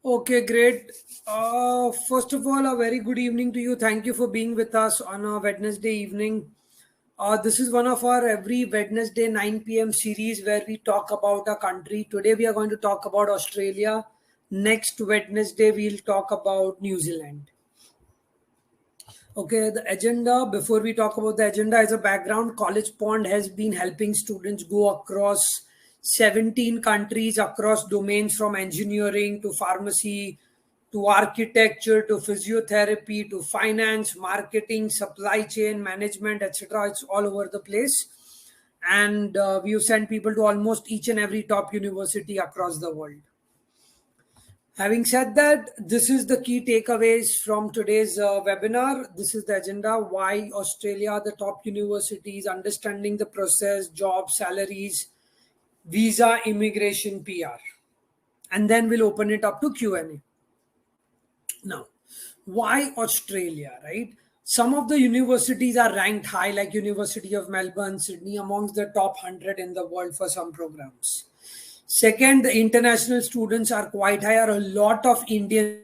Okay, great. First of all, a very good evening to you. Thank you for being with us on a Wednesday evening. This is one of our every Wednesday 9 p.m. series where we talk about a country. Today we are going to talk about Australia. Next Wednesday we'll talk about New Zealand. Okay, the agenda, before we talk about the agenda, as a background, Collegepond has been helping students go across 17 countries, across domains from engineering to pharmacy to architecture to physiotherapy to finance, marketing, supply chain, management, etc. It's all over the place. And we've sent people to almost each and every top university across the world. Having said that, this is the key takeaways from today's webinar. This is the agenda: why Australia, the top universities, understanding the process, jobs, salaries, visa, immigration, PR. And then we'll open it up to Q&A. Now, why Australia, right? Some of the universities are ranked high, like University of Melbourne, Sydney, amongst the top 100 in the world for some programs. Second, the international students are quite high. A lot of Indians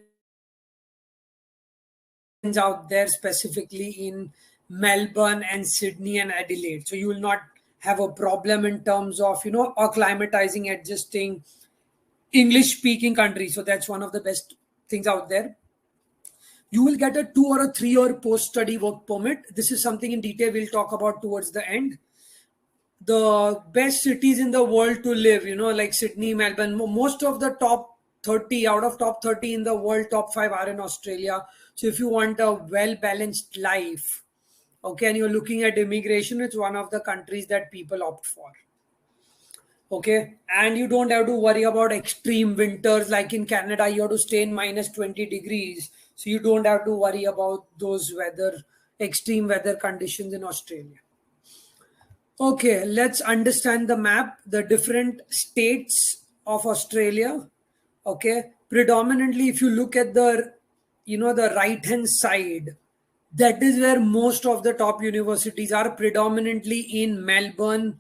out there, specifically in Melbourne and Sydney and Adelaide. So you will not have a problem in terms of, acclimatizing, adjusting English-speaking countries. So that's one of the best things out there. You will get a 2 or a 3 year post-study work permit. This is something in detail we'll talk about towards the end. The best cities in the world to live, like Sydney, Melbourne, most of the top 30 out of top 30 in the world, top 5 are in Australia. So if you want a well-balanced life, okay, and you're looking at immigration, it's one of the countries that people opt for. Okay, and you don't have to worry about extreme winters like in Canada. You have to stay in minus 20 degrees. So you don't have to worry about those extreme weather conditions in Australia. Okay, let's understand the map, the different states of Australia. Okay, predominantly, if you look at the right hand side, that is where most of the top universities are, predominantly in Melbourne,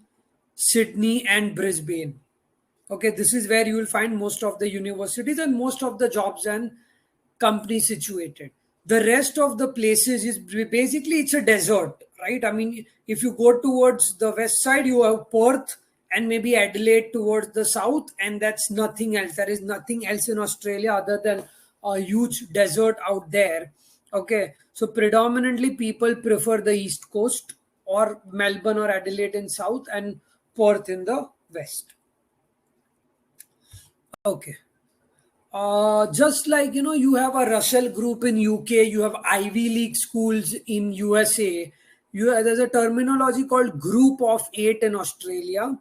Sydney, and Brisbane. Okay, this is where you will find most of the universities and most of the jobs and companies situated. The rest of the places is basically it's a desert, right? I mean, if you go towards the west side, you have Perth and maybe Adelaide towards the south, and that's nothing else. There is nothing else in Australia other than a huge desert out there. Okay, so predominantly people prefer the east coast or Melbourne or Adelaide in south and Perth in the west. Okay. Just like you have a Russell Group in UK, you have Ivy League schools in USA. There's a terminology called Group of 8 in Australia,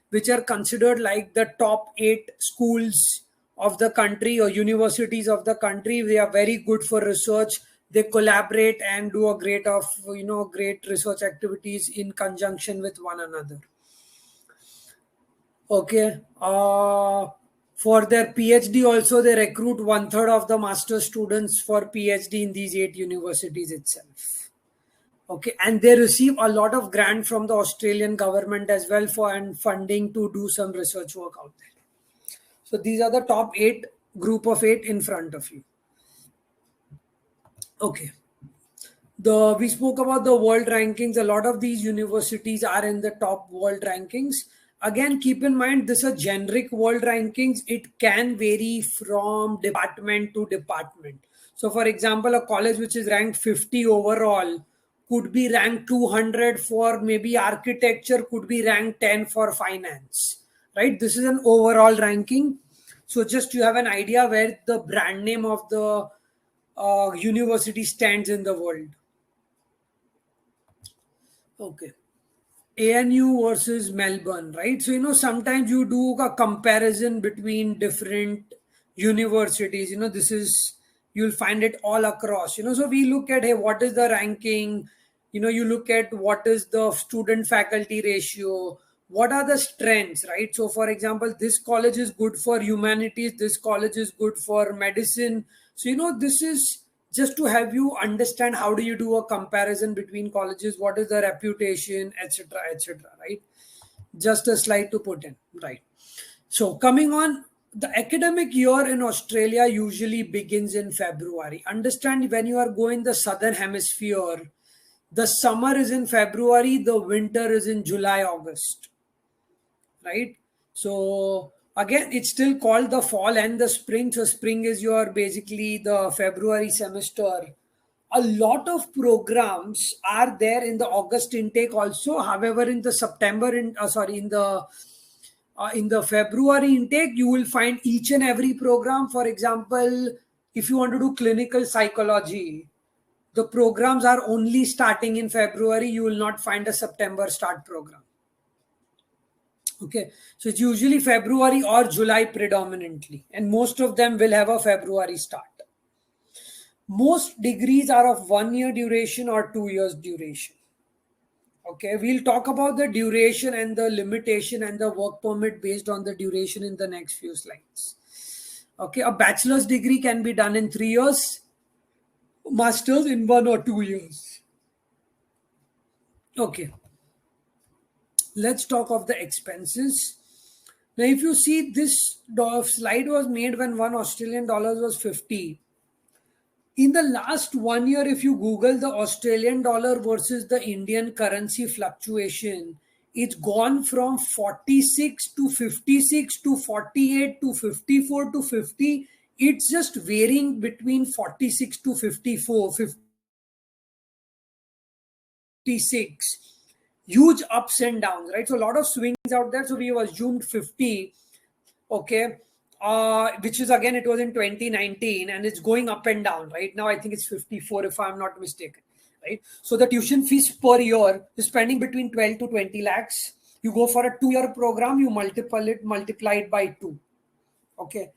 which are considered like the top 8 schools of the country or universities of the country. They are very good for research. They collaborate and do a great research activities in conjunction with one another. Okay. For their PhD also, they recruit 1/3 of the master students for PhD in these 8 universities itself. Okay, and they receive a lot of grant from the Australian government as well and funding to do some research work out there. So these are the top 8, group of 8 in front of you. Okay. We spoke about the world rankings. A lot of these universities are in the top world rankings. Again, keep in mind, this is a generic world rankings. It can vary from department to department. So for example, a college which is ranked 50 overall could be ranked 200 for maybe architecture, could be ranked 10 for finance, right? This is an overall ranking. So just you have an idea where the brand name of the university stands in the world. Okay. ANU versus Melbourne, right? So, sometimes you do a comparison between different universities. You'll find it all across. So we look at, hey, what is the ranking? You look at what is the student faculty ratio, what are the strengths, right? So, for example, this college is good for humanities, this college is good for medicine. So, this is just to have you understand how do you do a comparison between colleges, what is the reputation, etc., right? Just a slide to put in, right? So coming on, The academic year in Australia usually begins in February. Understand, when you are going the southern hemisphere, the summer is in February, the winter is in July, August, right? So again, it's still called the fall and the spring. So spring is your basically the February semester. A lot of programs are there in the August intake also. However, in the September in the February intake, you will find each and every program. For example, if you want to do clinical psychology, the programs are only starting in February. You will not find a September start program. Okay, so it's usually February or July predominantly, and most of them will have a February start. Most degrees are of 1 year duration or 2 years duration. Okay, we'll talk about the duration and the limitation and the work permit based on the duration in the next few slides. Okay, a bachelor's degree can be done in 3 years, master's in 1 or 2 years. Okay, let's talk of the expenses. Now, if you see, this slide was made when $1 Australian was 50. In the last 1 year, if you Google the Australian dollar versus the Indian currency fluctuation, it's gone from 46 to 56 to 48 to 54 to 50. It's just varying between 46 to 54, 56. Huge ups and downs, right? So a lot of swings out there. So we have assumed 50, okay, which is again, it was in 2019, and it's going up and down. Right now, I think it's 54 if I'm not mistaken, right? So the tuition fees per year is spending between 12 to 20 lakhs. You go for a 2 year program, you multiply it by 2. Okay,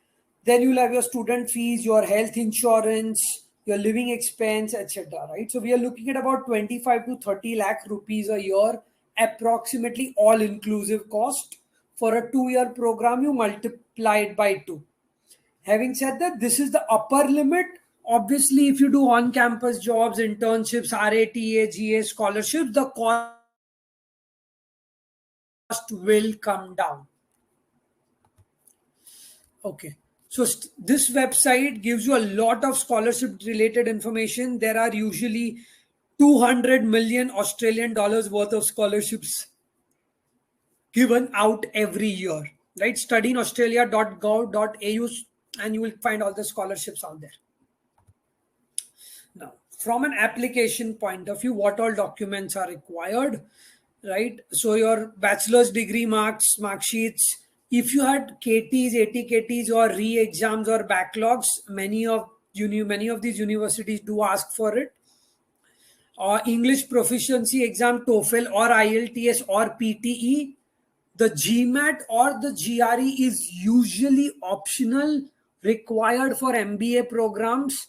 then you'll have your student fees, your health insurance, your living expense, etc. Right? So we are looking at about 25 to 30 lakh rupees a year, approximately all inclusive cost. For a 2 year program, you multiply it by 2. Having said that, this is the upper limit. Obviously, if you do on campus jobs, internships, RATA, GA scholarships, the cost will come down. Okay. So this website gives you a lot of scholarship related information. There are usually 200 million Australian dollars worth of scholarships given out every year. Right? Study in australia.gov.au and you will find all the scholarships out there. Now, from an application point of view, what all documents are required? Right? So your bachelor's degree marks, mark sheets. If you had KTs, ATKTs, or re-exams or backlogs, many of these universities do ask for it. English proficiency exam, TOEFL or IELTS or PTE. The GMAT or the GRE is usually optional, required for MBA programs.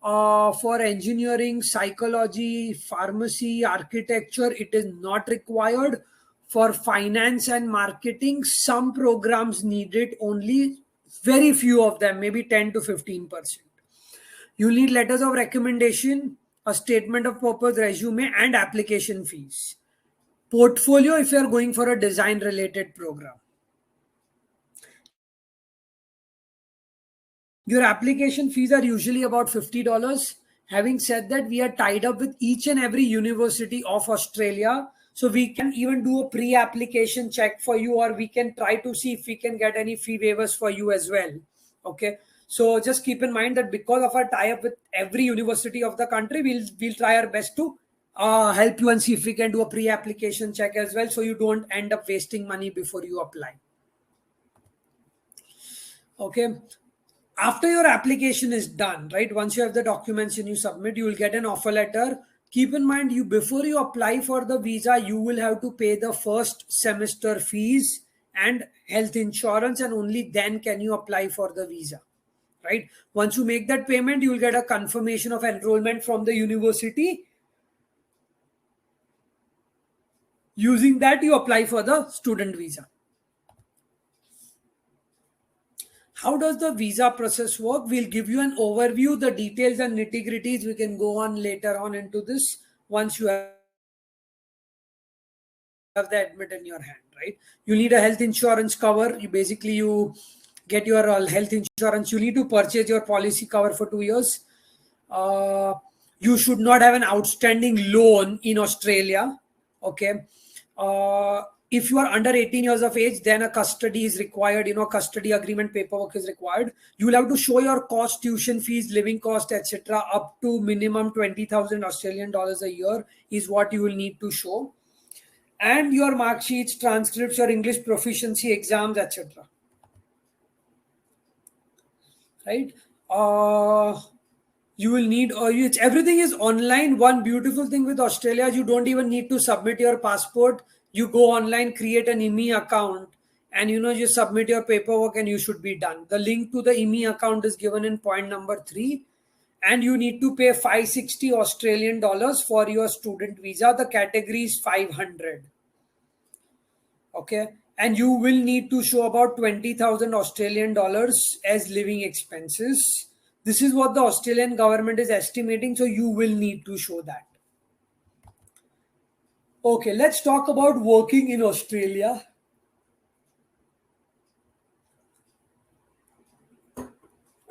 For engineering, psychology, pharmacy, architecture, it is not required. For finance and marketing, some programs need it, only very few of them, maybe 10 to 15%. You need letters of recommendation, a statement of purpose, resume, and application fees. Portfolio if you are going for a design related program. Your application fees are usually about $50. Having said that, we are tied up with each and every university of Australia. So we can even do a pre-application check for you, or we can try to see if we can get any fee waivers for you as well. Okay. So just keep in mind that because of our tie-up with every university of the country, we'll try our best to help you and see if we can do a pre-application check as well, so you don't end up wasting money before you apply. Okay. After your application is done, right, once you have the documents and you submit, you will get an offer letter. Keep in mind, you before you apply for the visa, you will have to pay the first semester fees and health insurance, and only then can you apply for the visa. Right? Once you make that payment, you will get a confirmation of enrollment from the university. Using that, you apply for the student visa. How does the visa process work? We'll give you an overview, the details and nitty-gritties. We can go on later on into this once you have the admit in your hand, right? You need a health insurance cover. You get your health insurance, you need to purchase your policy cover for 2 years. You should not have an outstanding loan in Australia. Okay. If you are under 18 years of age, then a custody is required. Custody agreement paperwork is required. You will have to show your cost, tuition fees, living cost, etc. up to minimum 20,000 Australian dollars a year is what you will need to show. And your mark sheets, transcripts, your English proficiency exams, etc. Right? You will need, everything is online. One beautiful thing with Australia, you don't even need to submit your passport. You go online, create an IME account, and you submit your paperwork and you should be done. The link to the IME account is given in point number 3. And you need to pay 560 Australian dollars for your student visa. The category is 500. Okay. And you will need to show about 20,000 Australian dollars as living expenses. This is what the Australian government is estimating. So you will need to show that. Okay, let's talk about working in Australia.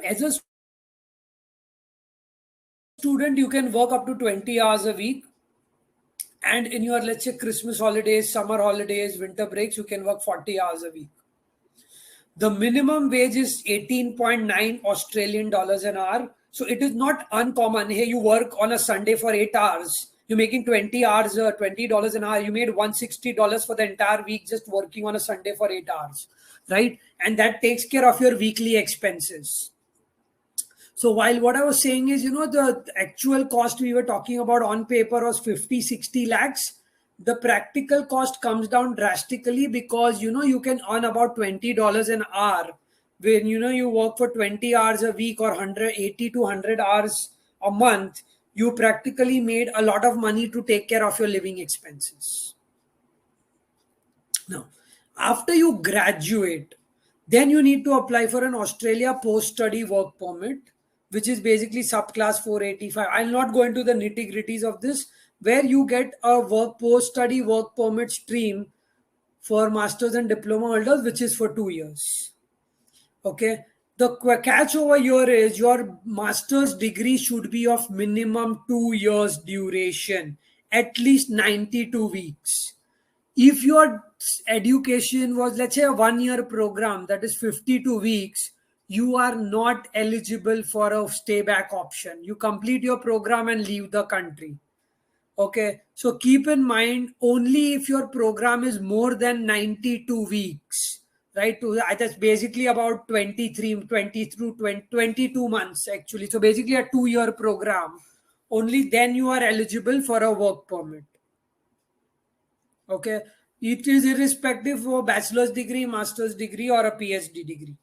As a student, you can work up to 20 hours a week. And in your, let's say, Christmas holidays, summer holidays, winter breaks, you can work 40 hours a week. The minimum wage is 18.9 Australian dollars an hour. So it is not uncommon. Hey, you work on a Sunday for 8 hours. You're making 20 hours, $20 an hour. You made $160 for the entire week just working on a Sunday for 8 hours, right? And that takes care of your weekly expenses. So while what I was saying is, the actual cost we were talking about on paper was 50-60 lakhs. The practical cost comes down drastically because, you can earn about $20 an hour when, you work for 20 hours a week or 180 to 100 hours a month. You practically made a lot of money to take care of your living expenses. Now, after you graduate, then you need to apply for an Australia post-study work permit, which is basically subclass 485. I'll not go into the nitty-gritties of this, where you get a post-study work permit stream for masters and diploma holders, which is for 2 years. Okay. The catch over here is your master's degree should be of minimum 2 years duration, at least 92 weeks. If your education was, let's say, a 1-year program, that is 52 weeks, you are not eligible for a stay back option. You complete your program and leave the country. Okay, so keep in mind, only if your program is more than 92 weeks, right? That's basically about 20 through 22 months actually. So basically a 2-year program, only then you are eligible for a work permit. Okay, it is irrespective of bachelor's degree, master's degree, or a PhD degree.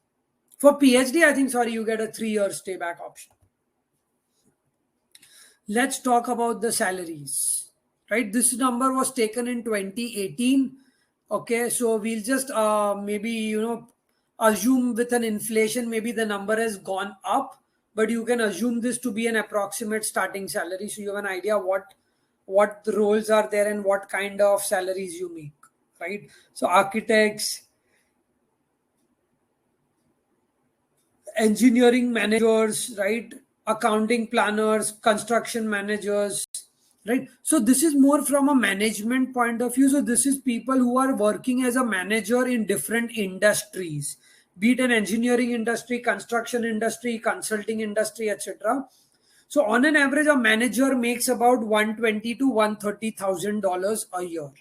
For PhD, I think, you get a 3-year stay back option. Let's talk about the salaries, right? This number was taken in 2018. Okay, so we'll just maybe, assume with an inflation, maybe the number has gone up, but you can assume this to be an approximate starting salary. So you have an idea what the roles are there and what kind of salaries you make, right? So architects, engineering managers, right? Accounting planners, construction managers, right? So this is more from a management point of view. So this is people who are working as a manager in different industries, be it an engineering industry, construction industry, consulting industry, etc. So on an average, a manager makes about $120,000 to $130,000 a year,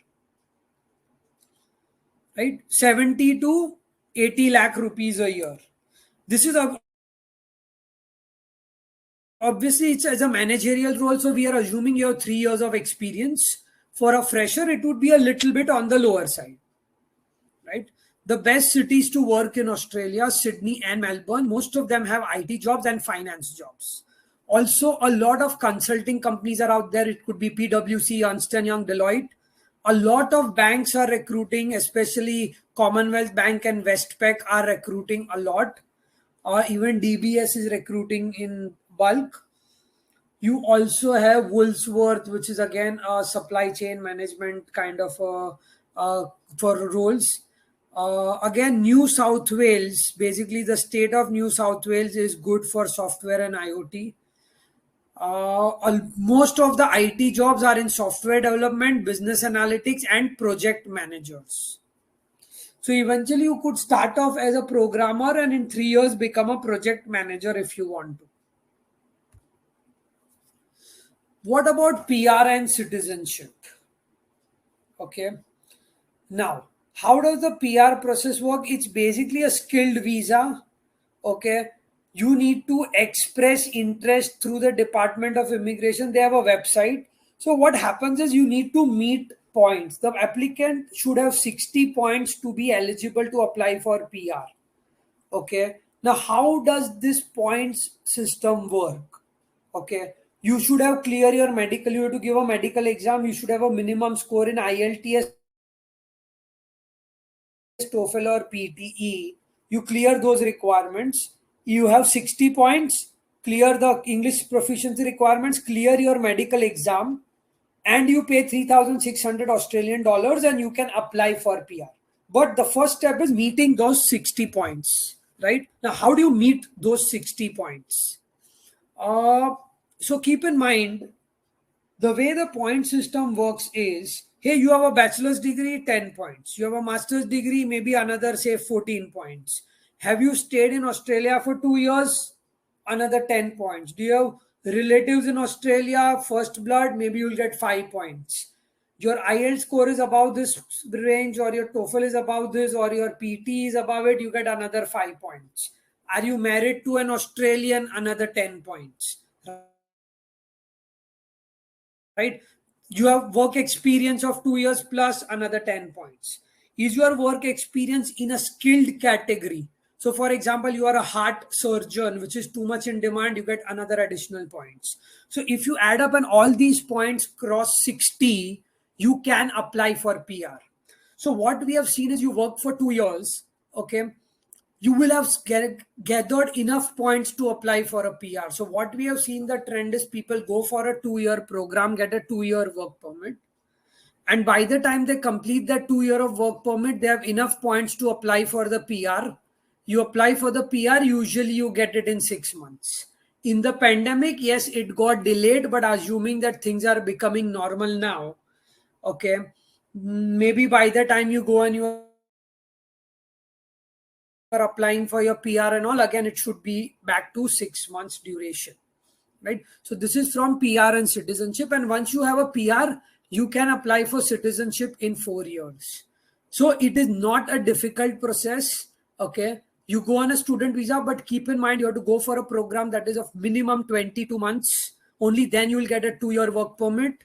right? 70 to 80 lakh rupees a year. This is obviously it's as a managerial role. So we are assuming you have 3 years of experience. For a fresher, it would be a little bit on the lower side, right? The best cities to work in Australia, Sydney and Melbourne, most of them have IT jobs and finance jobs. Also, a lot of consulting companies are out there. It could be PwC, Ernst & Young, Deloitte. A lot of banks are recruiting, especially Commonwealth Bank and Westpac are recruiting a lot. Even DBS is recruiting in bulk. You also have Woolsworth, which is again a supply chain management kind of for roles. Again, New South Wales, basically the state of New South Wales is good for software and IoT. Most of the IT jobs are in software development, business analytics, and project managers. So eventually, you could start off as a programmer and in 3 years become a project manager if you want to. What about PR and citizenship? Okay. Now, how does the PR process work? It's basically a skilled visa. Okay. You need to express interest through the Department of Immigration. They have a website. So, what happens is you need to meet points. The applicant should have 60 points to be eligible to apply for PR. Okay. Now, how does this points system work? Okay. You should have clear your medical. You have to give a medical exam. You should have a minimum score in IELTS, TOEFL or PTE. You clear those requirements. You have 60 points. Clear the English proficiency requirements. Clear your medical exam, and you pay 3,600 Australian dollars, and you can apply for PR. But the first step is meeting those 60 points. Right now, how do you meet those 60 points? So keep in mind, the way the point system works is, hey, you have a bachelor's degree, 10 points. You have a master's degree, maybe another, say, 14 points. Have you stayed in Australia for 2 years? Another 10 points. Do you have relatives in Australia, first blood? Maybe you'll get 5 points. Your IELTS score is above this range, or your TOEFL is above this, or your PT is above it, you get another 5 points. Are you married to an Australian? Another 10 points. Right? You have work experience of 2 years plus, another 10 points. Is your work experience in a skilled category? So, for example, you are a heart surgeon, which is too much in demand, you get another additional points. So, if you add up and all these points cross 60, you can apply for PR. So, what we have seen is you work for 2 years, okay? You will have gathered enough points to apply for a PR. So what we have seen, the trend is people go for a 2-year program, get a 2-year work permit. And by the time they complete that 2 year of work permit, they have enough points to apply for the PR. You apply for the PR, usually you get it in 6 months. In the pandemic, yes, it got delayed, but assuming that things are becoming normal now, okay, maybe by the time you go and you are applying for your PR and all, again, it should be back to 6 months duration, right? So this is from PR and citizenship. And once you have a PR, you can apply for citizenship in 4 years. So it is not a difficult process. Okay. You go on a student visa, but keep in mind, you have to go for a program that is of minimum 22 months. Only then you will get a 2-year work permit.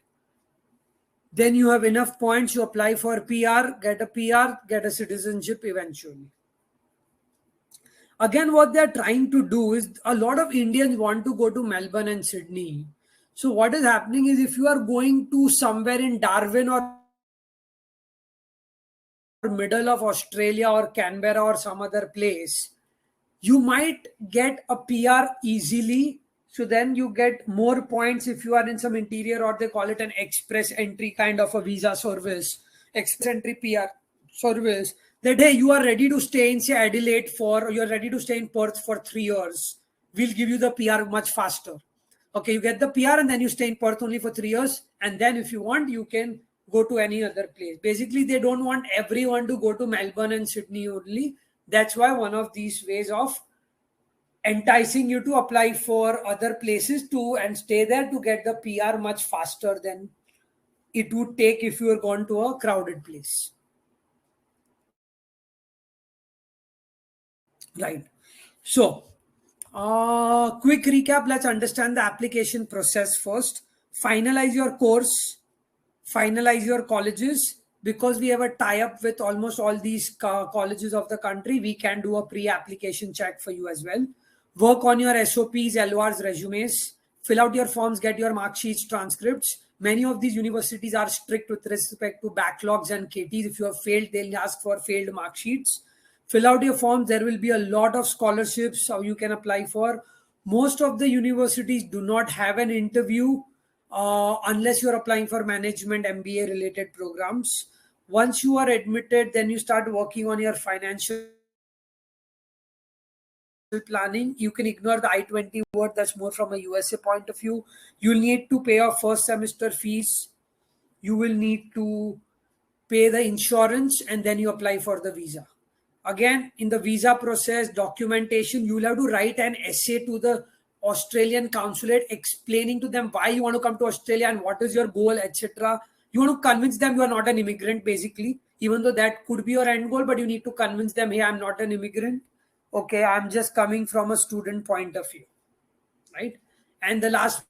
Then you have enough points, you apply for PR, get a citizenship eventually. Again, what they're trying to do is, a lot of Indians want to go to Melbourne and Sydney. So what is happening is, if you are going to somewhere in Darwin or middle of Australia or Canberra or some other place, you might get a PR easily. So then you get more points if you are in some interior, or they call it an express entry kind of a visa service, express entry PR service, that, hey, you are ready to stay in, say, Adelaide or you're ready to stay in Perth for 3 years. We'll give you the PR much faster. Okay, you get the PR and then you stay in Perth only for 3 years. And then if you want, you can go to any other place. Basically, they don't want everyone to go to Melbourne and Sydney only. That's why one of these ways of enticing you to apply for other places to and stay there to get the PR much faster than it would take if you were gone to a crowded place. Right. So, quick recap. Let's understand the application process first. Finalize your course, finalize your colleges. Because we have a tie-up with almost all these colleges of the country, we can do a pre-application check for you as well. Work on your SOPs, LORs, resumes. Fill out your forms, get your mark sheets, transcripts. Many of these universities are strict with respect to backlogs and KTs. If you have failed, they'll ask for failed mark sheets. Fill out your forms. There will be a lot of scholarships how you can apply for. Most of the universities do not have an interview unless you're applying for management MBA related programs. Once you are admitted, then you start working on your financial planning. You can ignore the I-20 word, that's more from a USA point of view. You'll need to pay your first semester fees. You will need to pay the insurance, and then you apply for the visa. Again, in the visa process, documentation, you will have to write an essay to the Australian consulate explaining to them why you want to come to Australia and what is your goal, etc. You want to convince them you are not an immigrant, basically, even though that could be your end goal, but you need to convince them, hey, I'm not an immigrant. Okay, I'm just coming from a student point of view, right? And the last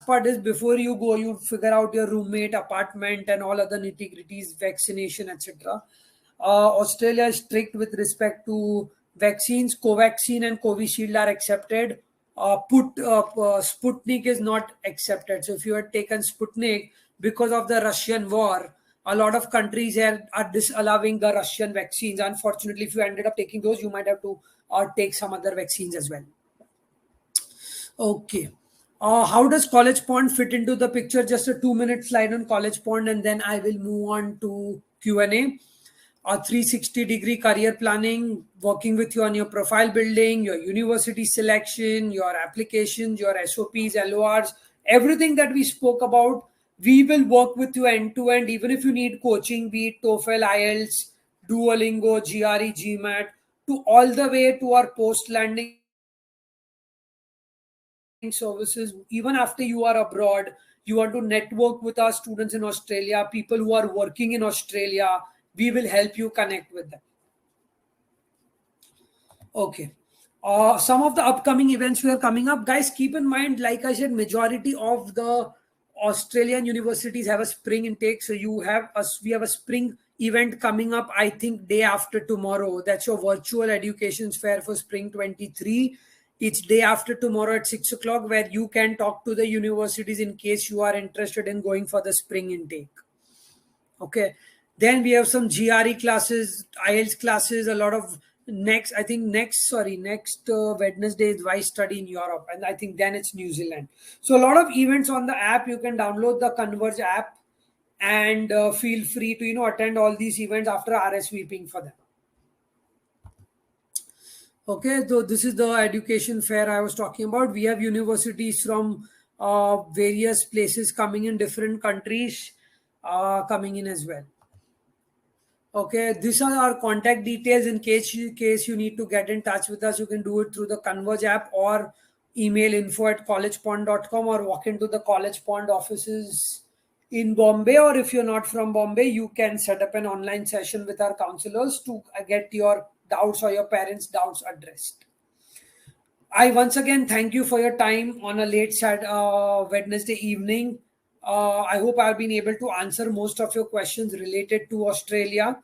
part is, before you go, you figure out your roommate, apartment, and all other nitty gritties, vaccination, etc. Australia is strict with respect to vaccines. Covaxin and Covishield are accepted. Sputnik is not accepted. So if you had taken Sputnik, because of the Russian war, a lot of countries here are disallowing the Russian vaccines. Unfortunately, if you ended up taking those, you might have to take some other vaccines as well. Okay. How does Collegepond fit into the picture? Just a 2-minute slide on Collegepond, and then I will move on to Q&A. 360-degree career planning, working with you on your profile building, your university selection, your applications, your SOPs, LORs, everything that we spoke about. We will work with you end to end, even if you need coaching, be it TOEFL, IELTS, Duolingo, GRE, GMAT, to all the way to our post-landing services. Even after you are abroad, you want to network with our students in Australia, people who are working in Australia, we will help you connect with them. Okay. Some of the upcoming events we are coming up, guys, keep in mind, like I said, majority of the Australian universities have a spring intake. So we have a spring event coming up, I think day after tomorrow. That's your virtual education fair for spring 23. It's day after tomorrow at 6 o'clock, where you can talk to the universities in case you are interested in going for the spring intake. Okay. Then we have some GRE classes, IELTS classes, a lot of next Wednesday is Why Study in Europe. And I think then it's New Zealand. So a lot of events on the app. You can download the Converge app and feel free to, attend all these events after RSVPing for them. Okay, so this is the education fair I was talking about. We have universities from various places coming in, different countries coming in as well. Okay, these are our contact details in case you need to get in touch with us. You can do it through the Converge app or email info@collegepond.com or walk into the Collegepond offices in Bombay. Or if you're not from Bombay, you can set up an online session with our counselors to get your doubts or your parents' doubts addressed. I once again thank you for your time on a late Wednesday evening. I hope I've been able to answer most of your questions related to Australia.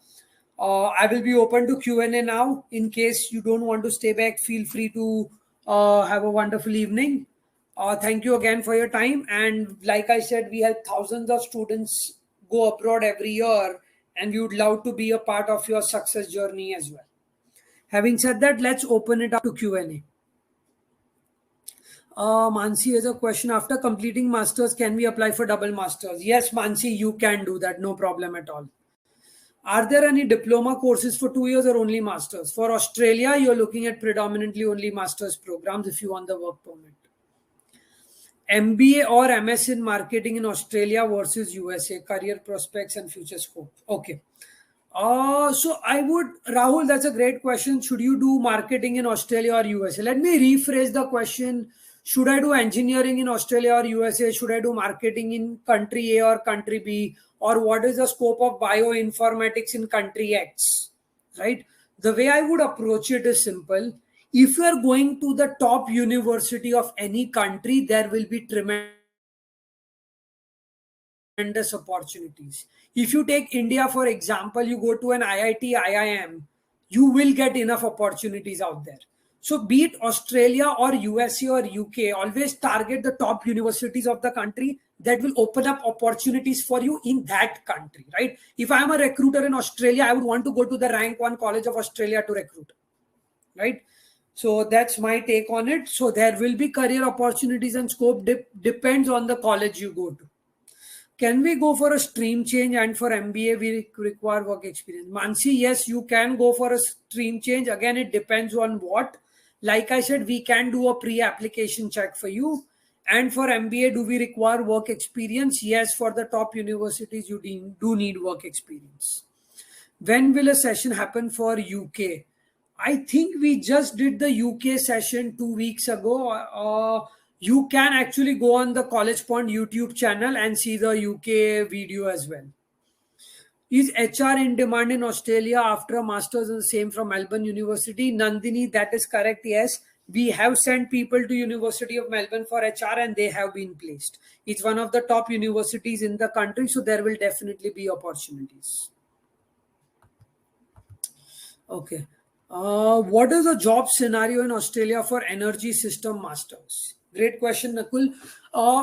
I will be open to Q&A now. In case you don't want to stay back, feel free to have a wonderful evening. Thank you again for your time. And like I said, we have thousands of students go abroad every year, and we would love to be a part of your success journey as well. Having said that, let's open it up to Q&A. Mansi has a question. After completing masters, can we apply for double masters? Yes, Mansi, you can do that. No problem at all. Are there any diploma courses for 2 years or only masters? For Australia, you're looking at predominantly only masters programs if you want the work permit. MBA or MS in marketing in Australia versus USA, career prospects and future scope. Okay. So Rahul, that's a great question. Should you do marketing in Australia or USA? Let me rephrase the question. Should I do engineering in Australia or USA? Should I do marketing in country A or country B? Or what is the scope of bioinformatics in country X? Right? The way I would approach it is simple. If you are going to the top university of any country, there will be tremendous opportunities. If you take India, for example, you go to an IIT, IIM, you will get enough opportunities out there. So be it Australia or USA or UK, always target the top universities of the country that will open up opportunities for you in that country, right? If I'm a recruiter in Australia, I would want to go to the rank 1 college of Australia to recruit, right? So that's my take on it. So there will be career opportunities and scope depends on the college you go to. Can we go for a stream change and for MBA we require work experience? Mansi, yes, you can go for a stream change. Again, it depends on what. Like I said, we can do a pre-application check for you. And for MBA, do we require work experience? Yes, for the top universities, you do need work experience. When will a session happen for UK? I think we just did the UK session 2 weeks ago. You can actually go on the Collegepond YouTube channel and see the UK video as well. Is HR in demand in Australia after a master's and same from Melbourne University? Nandini, that is correct. Yes, we have sent people to University of Melbourne for HR and they have been placed. It's one of the top universities in the country, so there will definitely be opportunities. Okay. What is the job scenario in Australia for energy system masters? Great question, Nakul.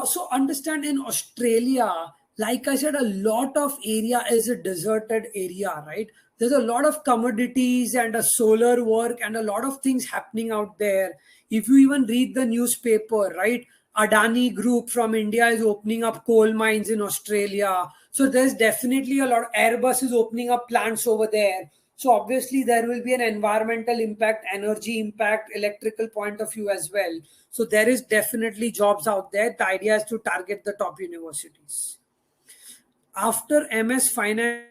So understand in Australia, like I said, a lot of area is a deserted area, right? There's a lot of commodities and a solar work and a lot of things happening out there. If you even read the newspaper, right? Adani Group from India is opening up coal mines in Australia. So there's definitely a lot. Airbus is opening up plants over there. So obviously there will be an environmental impact, energy impact, electrical point of view as well. So there is definitely jobs out there. The idea is to target the top universities. After MS Finance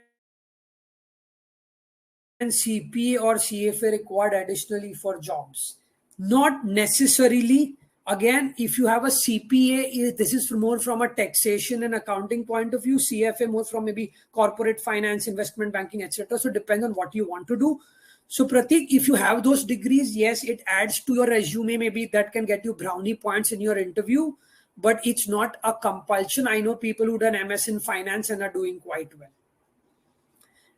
and CPA or CFA required additionally for jobs? Not necessarily. Again, if you have a CPA, this is more from a taxation and accounting point of view. CFA more from maybe corporate finance, investment banking, etc. So it depends on what you want to do. So Pratik, if you have those degrees, yes, it adds to your resume. Maybe that can get you brownie points in your interview, but it's not a compulsion. I know people who done MS in finance and are doing quite well.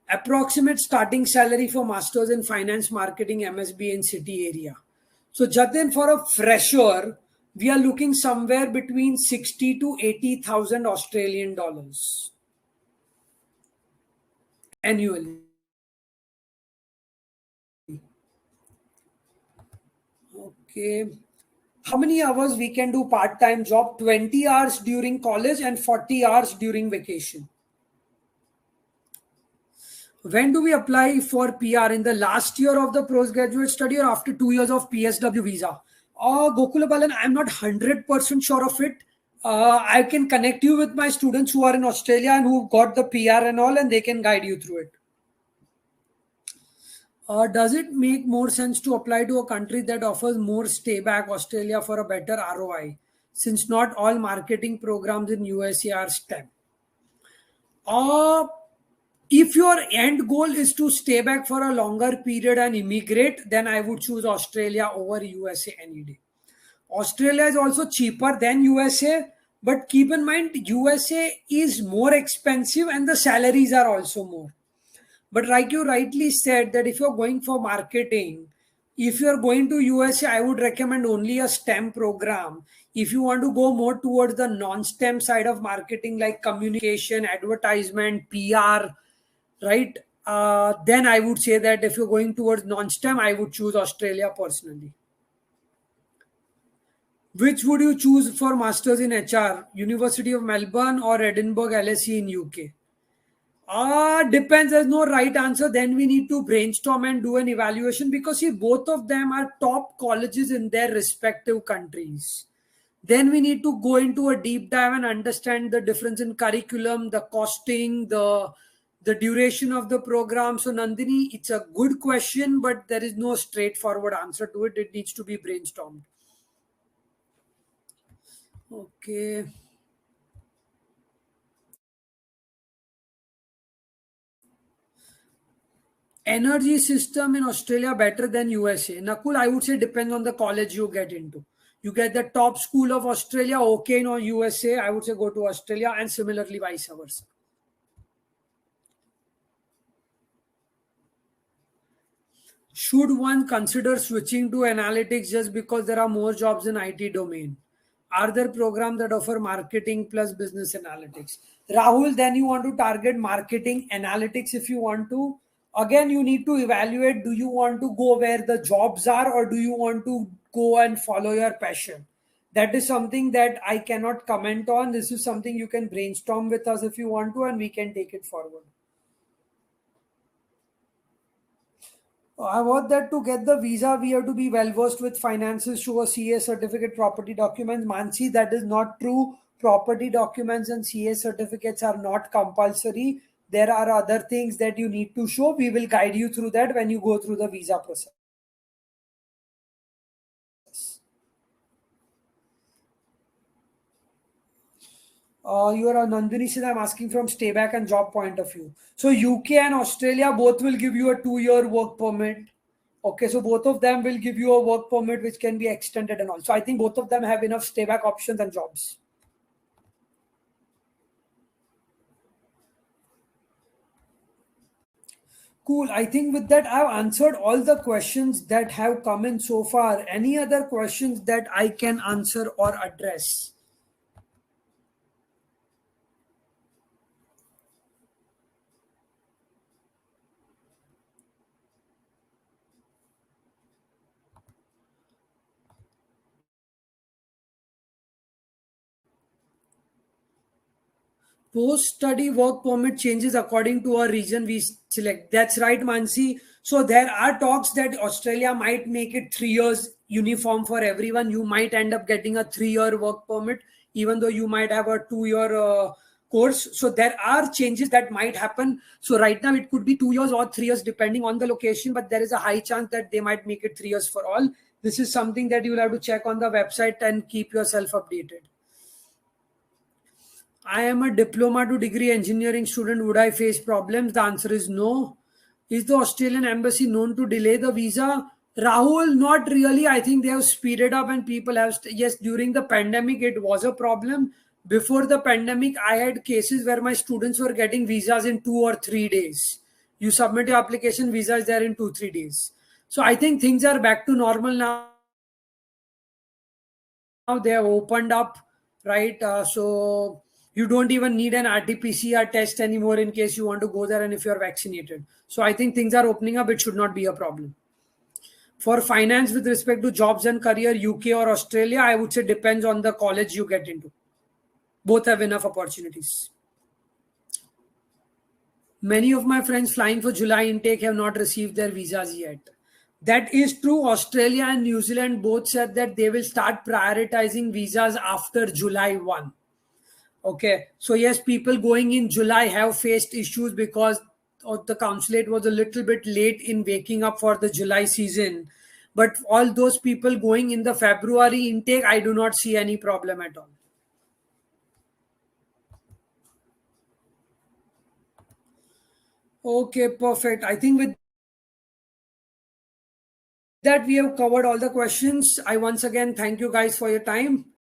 Approximate starting salary for masters in finance marketing MSB in city area. So Jatin, for a fresher, we are looking somewhere between 60 to 80,000 Australian dollars annually. Okay. How many hours we can do part-time job? 20 hours during college and 40 hours during vacation. When do we apply for PR? In the last year of the postgraduate study or after 2 years of PSW visa? Gokulabalan, I'm not 100% sure of it. I can connect you with my students who are in Australia and who got the PR and all, and they can guide you through it. Does it make more sense to apply to a country that offers more stay back, Australia, for a better ROI, since not all marketing programs in USA are STEM? If your end goal is to stay back for a longer period and immigrate, then I would choose Australia over USA any day. Australia is also cheaper than USA, but keep in mind USA is more expensive and the salaries are also more. But like you rightly said, that if you're going for marketing, if you're going to USA, I would recommend only a STEM program. If you want to go more towards the non-STEM side of marketing, like communication, advertisement, PR, right? Then I would say that if you're going towards non-STEM, I would choose Australia personally. Which would you choose for masters in HR? University of Melbourne or Edinburgh LSE in UK? Depends. There's no right answer. Then we need to brainstorm and do an evaluation, because see, both of them are top colleges in their respective countries. Then we need to go into a deep dive and understand the difference in curriculum, the costing, the duration of the program. So Nandini, it's a good question, but there is no straightforward answer to it. It needs to be brainstormed. Okay. Energy system in Australia better than USA? Nakul, I would say depends on the college you get into. You get the top school of Australia, okay, no USA, I would say go to Australia, and similarly vice versa. Should one consider switching to analytics just because there are more jobs in IT domain? Are there programs that offer marketing plus business analytics? Rahul, then you want to target marketing analytics if you want to. Again, you need to evaluate, do you want to go where the jobs are or do you want to go and follow your passion? That is something that I cannot comment on. This is something you can brainstorm with us if you want to, and we can take it forward. I want that to get the visa, we have to be well versed with finances, show a CA certificate, property documents. Mansi, that is not true. Property documents and CA certificates are not compulsory. There are other things that you need to show. We will guide you through that when you go through the visa process. You are Nandini says, I'm asking from stay back and job point of view. So UK and Australia both will give you a 2-year work permit. Okay, so both of them will give you a work permit which can be extended and all. So I think both of them have enough stay back options and jobs. Cool. I think with that, I've answered all the questions that have come in so far. Any other questions that I can answer or address? Post-study work permit changes according to our region we select. That's right, Mansi. So there are talks that Australia might make it 3 years uniform for everyone. You might end up getting a 3-year work permit, even though you might have a 2-year course. So there are changes that might happen. So right now it could be 2 years or 3 years depending on the location, but there is a high chance that they might make it 3 years for all. This is something that you will have to check on the website and keep yourself updated. I am a diploma to degree engineering student. Would I face problems? The answer is no. Is the Australian embassy known to delay the visa? Rahul, not really. I think they have speeded up and people have. Yes, during the pandemic, it was a problem. Before the pandemic, I had cases where my students were getting visas in 2 or 3 days. You submit your application, visa is there in 2 3 days. So I think things are back to normal now. Now they have opened up, right? So you don't even need an RT-PCR test anymore in case you want to go there and if you're vaccinated. So I think things are opening up. It should not be a problem. For finance with respect to jobs and career, UK or Australia, I would say depends on the college you get into. Both have enough opportunities. Many of my friends flying for July intake have not received their visas yet. That is true. Australia and New Zealand both said that they will start prioritizing visas after July 1. Okay. So, yes, people going in July have faced issues because the consulate was a little bit late in waking up for the July season. But all those people going in the February intake, I do not see any problem at all. Okay, perfect. I think with that, we have covered all the questions. I once again thank you guys for your time.